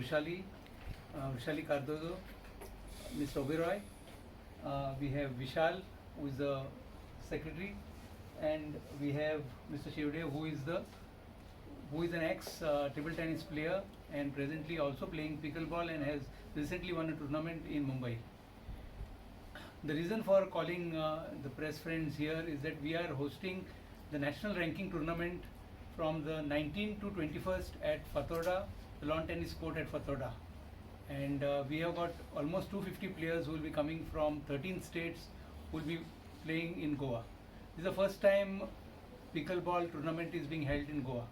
Vishali Cardozo, Mr. Oberoi. We have Vishal, who is the secretary, and we have Mr. Shivde, who is an ex table tennis player and presently also playing pickleball and has recently won a tournament in Mumbai. The reason for calling the press friends here is that we are hosting the National Ranking Tournament from the 19th to 21st at Fatorda, the lawn tennis court at Fatorda. And we have got almost 250 players who will be coming from 13 states who will be playing in Goa. This is the first time pickleball tournament is being held in Goa.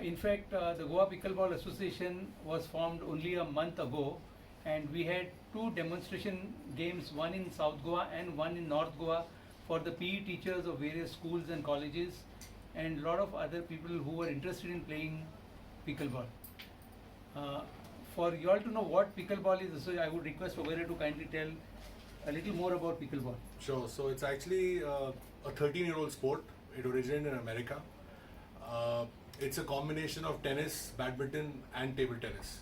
In fact, the Goa Pickleball Association was formed only a month ago, and we had two demonstration games, one in South Goa and one in North Goa, for the PE teachers of various schools and colleges and a lot of other people who were interested in playing pickleball. For you all to know what pickleball is, so I would request Oberoi to kindly tell a little more about pickleball. Sure. So it's actually a 13-year-old sport. It originated in America. It's a combination of tennis, badminton, and table tennis.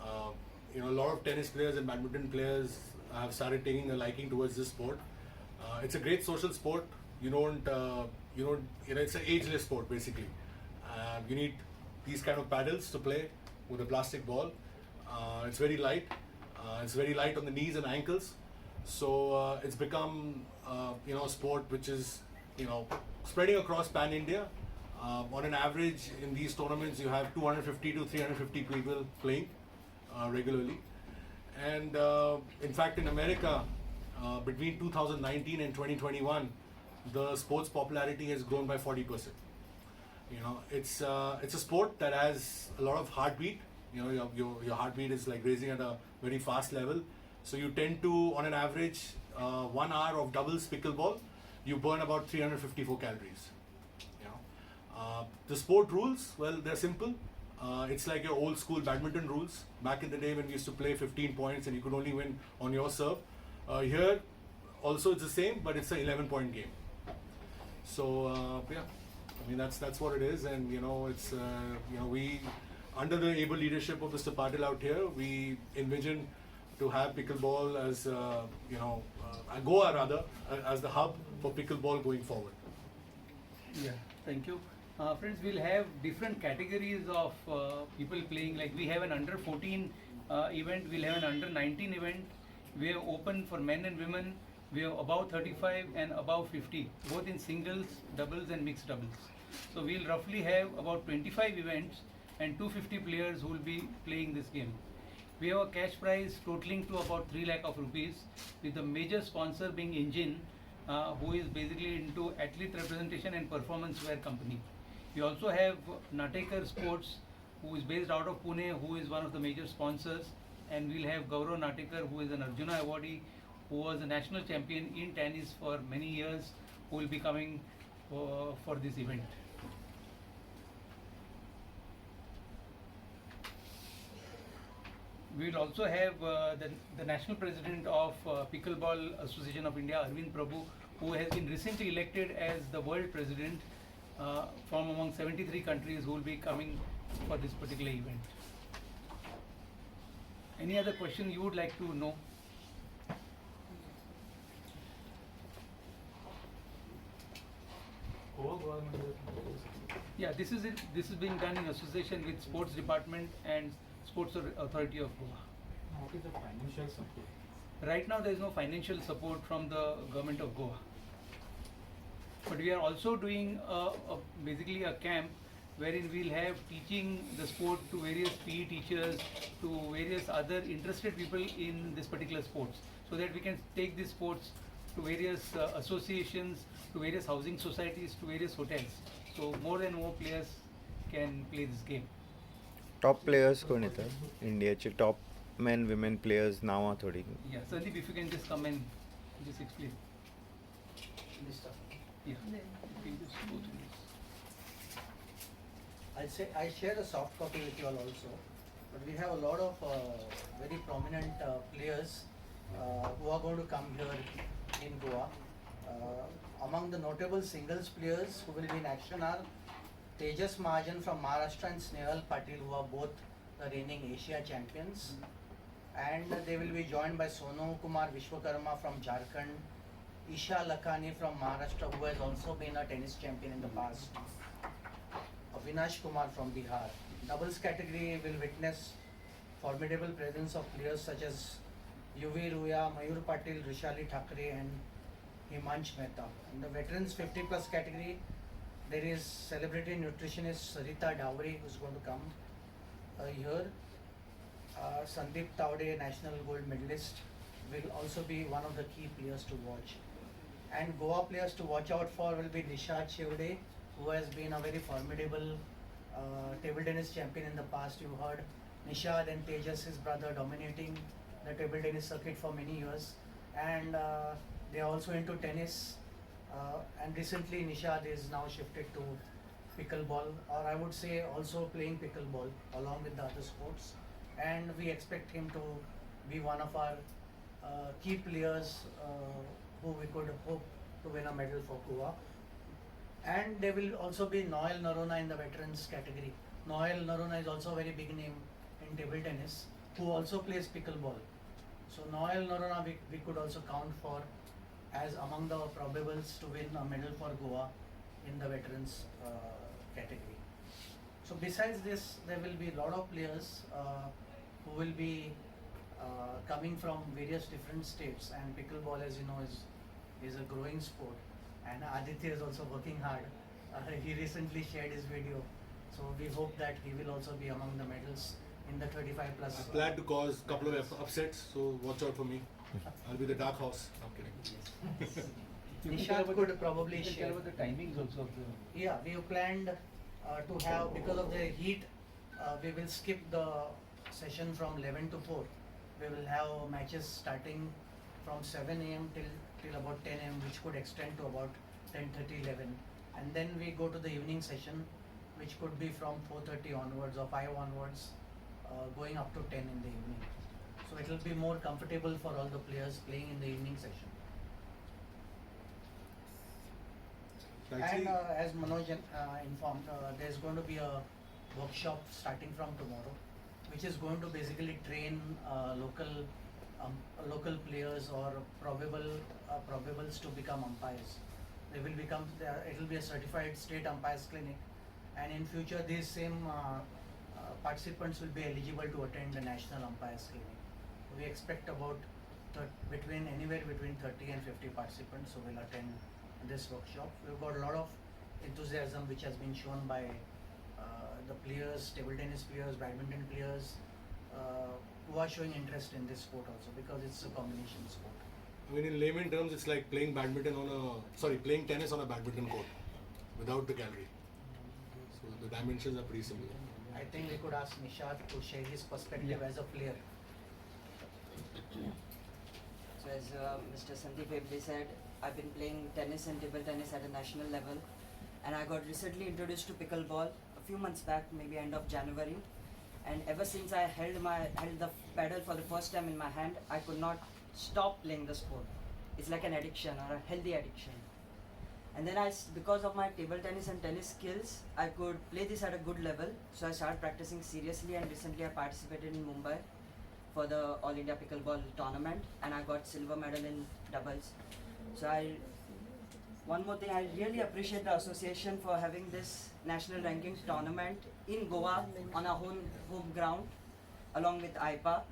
A lot of tennis players and badminton players have started taking a liking towards this sport. It's a great social sport. It's an ageless sport basically. You need these kind of paddles to play with a plastic ball. It's very light. It's very light on the knees and ankles. So it's become a sport which is spreading across pan India. On an average in these tournaments you have 250 to 350 people playing regularly. And in fact in America between 2019 and 2021 the sports popularity has grown by 40%. It's a sport that has a lot of heartbeat. Your heartbeat is like raising at a very fast level. So you tend to, on an average, 1 hour of doubles pickleball, you burn about 354 calories. The sport rules, well, they're simple. It's like your old school badminton rules. Back in the day when we used to play 15 points and you could only win on your serve. Here, also it's the same, but it's an 11-point game. So that's what it is, and it's we, under the able leadership of Mr. Patil out here, we envision to have pickleball as Goa rather as the hub for pickleball going forward. Yeah, thank you. Friends, we'll have different categories of people playing. Like we have an under 14 event, we'll have an under 19 event. We have open for men and women. We have above 35 and above 50, both in singles, doubles and mixed doubles. So we'll roughly have about 25 events and 250 players who will be playing this game. We have a cash prize totaling to about 3 lakh of rupees, with the major sponsor being Engine, who is basically into athlete representation and performance wear company. We also have Natekar Sports, who is based out of Pune, who is one of the major sponsors, and we'll have Gaurav Natekar, who is an Arjuna awardee, who was a national champion in tennis for many years, who will be coming for this event. We will also have the National President of Pickleball Association of India, Arvind Prabhu, who has been recently elected as the World President from among 73 countries who will be coming for this particular event. Any other question you would like to know? Yeah, this is it. This is being done in association with Sports Department and Sports Authority of Goa. What is the financial support? Right now there is no financial support from the government of Goa. But we are also doing basically a camp wherein we'll have teaching the sport to various PE teachers, to various other interested people in this particular sports, so that we can take these sports to various associations, to various housing societies, to various hotels. So more and more players can play this game. Top players कोण येतात इंडियाचे top main women players नावां थोडी Yeah, Sandeep, if you can just come and just explain. This stuff. Yeah, you can just go through this. I share a soft copy with you all also, but we have a lot of very prominent players who are going to come here in Goa. Among the notable singles players who will be in action are Tejas Mahajan from Maharashtra and Snehal Patil, who are both the reigning Asia champions. And they will be joined by Sonu Kumar Vishwakarma from Jharkhand, Isha Lakhani from Maharashtra, who has also been a tennis champion in the past, Avinash Kumar from Bihar. Doubles category will witness formidable presence of players such as Yuvi Ruya, Manoj Patil, Rishali Thakre and Himansh Mehta. In the veterans 50 plus category, there is celebrity nutritionist Sarita Dowry who is going to come here. Sandeep Taude, national gold medalist, will also be one of the key players to watch. And Goa players to watch out for will be Nishad Shevde, who has been a very formidable table tennis champion in the past. You heard Nishad and Tejas, his brother, dominating the table tennis circuit for many years. And they are also into tennis. And recently Nishad is now shifted to pickleball, or I would say also playing pickleball along with the other sports. And we expect him to be one of our key players who we could hope to win a medal for Goa. And there will also be Noel Narona in the veterans category. Noel Narona is also a very big name in table tennis, who also plays pickleball. So Noel Narona we could also count for as among the probables to win a medal for Goa in the veterans category. So besides this, there will be a lot of players who will be coming from various different states, and pickleball, as you know, is a growing sport. And Aditya is also working hard. He recently shared his video, so we hope that he will also be among the medals in the 35 plus. I plan to cause a couple of upsets, so watch out for me. I'll be the dark horse. I'm kidding. Nishad could probably You can share. tell about the timings also of the. Yeah, we have planned to have, because of the heat, we will skip the session from 11 to 4. We will have matches starting from 7 a.m. till about 10 a.m., which could extend to about 10:30, 11. And then we go to the evening session, which could be from 4:30 onwards or 5 onwards, going up to 10 in the evening. So it will be more comfortable for all the players playing in the evening session. Actually, And as Manoj informed, there's going to be a workshop starting from tomorrow, which is going to basically train local players or probables to become umpires. It will be a certified state umpires clinic, and in future these same participants will be eligible to attend the national umpires clinic. We expect about anywhere between 30 and 50 participants who will attend this workshop. We've got a lot of enthusiasm which has been shown by the players, table tennis players, badminton players, who are showing interest in this sport also, because it's a combination sport. I mean, in layman terms, it's like playing playing tennis on a badminton court without the gallery. So the dimensions are pretty similar. I think we could ask Nishad to share his perspective Yeah. as a player. So as Mr. Sandeep Hebde said, I've been playing tennis and table tennis at a national level, and I got recently introduced to pickleball a few months back, maybe end of January. And ever since I held the paddle for the first time in my hand, I could not stop playing the sport. It's like an addiction or a healthy addiction. And then because of my table tennis and tennis skills, I could play this at a good level. So I started practicing seriously, and recently I participated in Mumbai for the All India Pickleball Tournament, and I got silver medal in doubles. So one more thing, I really appreciate the association for having this National Ranking Tournament in Goa on our home ground along with IPA,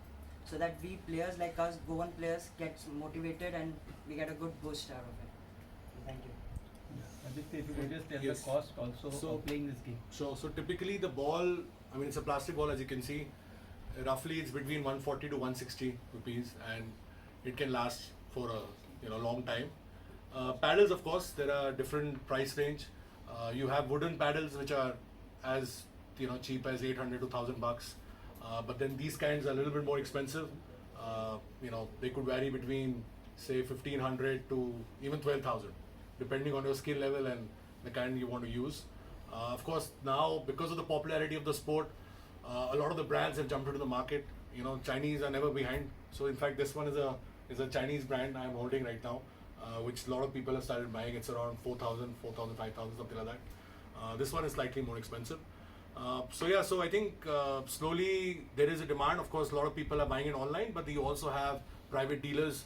so that we players like us, Goan players, get motivated and we get a good boost out of it. Thank you. Aditya, if you could just tell Yes. the cost also So- of playing this game. So typically the ball, I mean, it's a plastic ball, as you can see. Roughly, it's between 140 to 160 rupees, and it can last for a long time. Paddles, of course, there are different price range. You have wooden paddles which are as cheap as 800 to 1,000 bucks, but then these kinds are a little bit more expensive. They could vary between say 1,500 to even 12,000, depending on your skill level and the kind you want to use. Of course, now because of the popularity of the sport, a lot of the brands have jumped into the market. Chinese are never behind. So in fact, this one is a Chinese brand I'm holding right now, which a lot of people have started buying. It's around 4,000, 5,000, something like that. This one is slightly more expensive. So I think slowly there is a demand. Of course, a lot of people are buying it online, but you also have private dealers,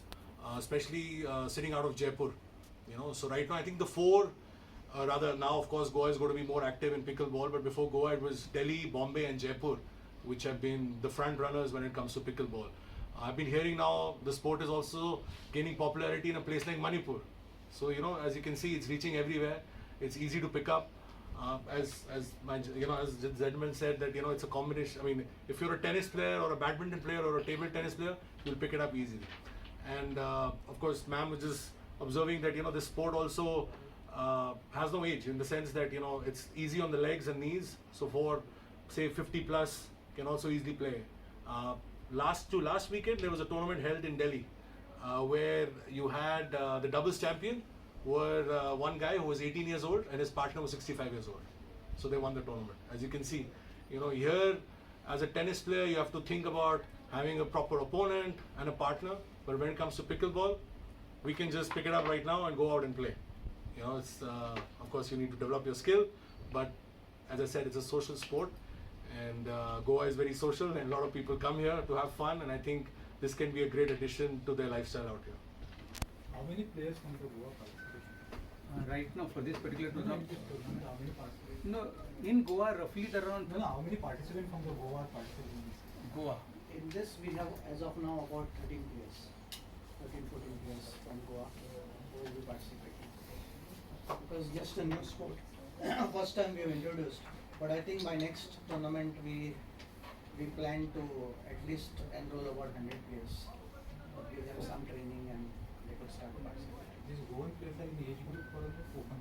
especially sitting out of Jaipur. So right now I think the four, rather now of course Goa is going to be more active in pickleball, but before Goa it was Delhi, Bombay, and Jaipur, which have been the front runners when it comes to pickleball. I've been hearing now the sport is also gaining popularity in a place like Manipur. So as you can see, it's reaching everywhere. It's easy to pick up. As the gentleman said that it's a combination. I mean, if you're a tennis player or a badminton player or a table tennis player, you'll pick it up easily. And of course, ma'am was just observing that this sport also has no age, in the sense that it's easy on the legs and knees. So for say 50 plus can also easily play. Last weekend there was a tournament held in Delhi where you had the doubles champion were one guy who was 18 years old and his partner was 65 years old. So they won the tournament. As you can see, here as a tennis player you have to think about having a proper opponent and a partner. But when it comes to pickleball, we can just pick it up right now and go out and play. It's of course you need to develop your skill, but as I said, it's a social sport, and Goa is very social, and a lot of people come here to have fun, and I think this can be a great addition to their lifestyle out here. How many players from the Goa participate? Right now for this particular No, tournament, this tournament, how many participate? no, in Goa roughly there are around No, how many participants from the Goa are participating in this? Goa. In this, we have as of now about 13 players, 14 players from Goa who will be participating. Because just a new sport, first time we have introduced. But I think by next tournament we plan to at least enroll about 100 players, give them some training and they could start participating. These Goan players are in the age group for the open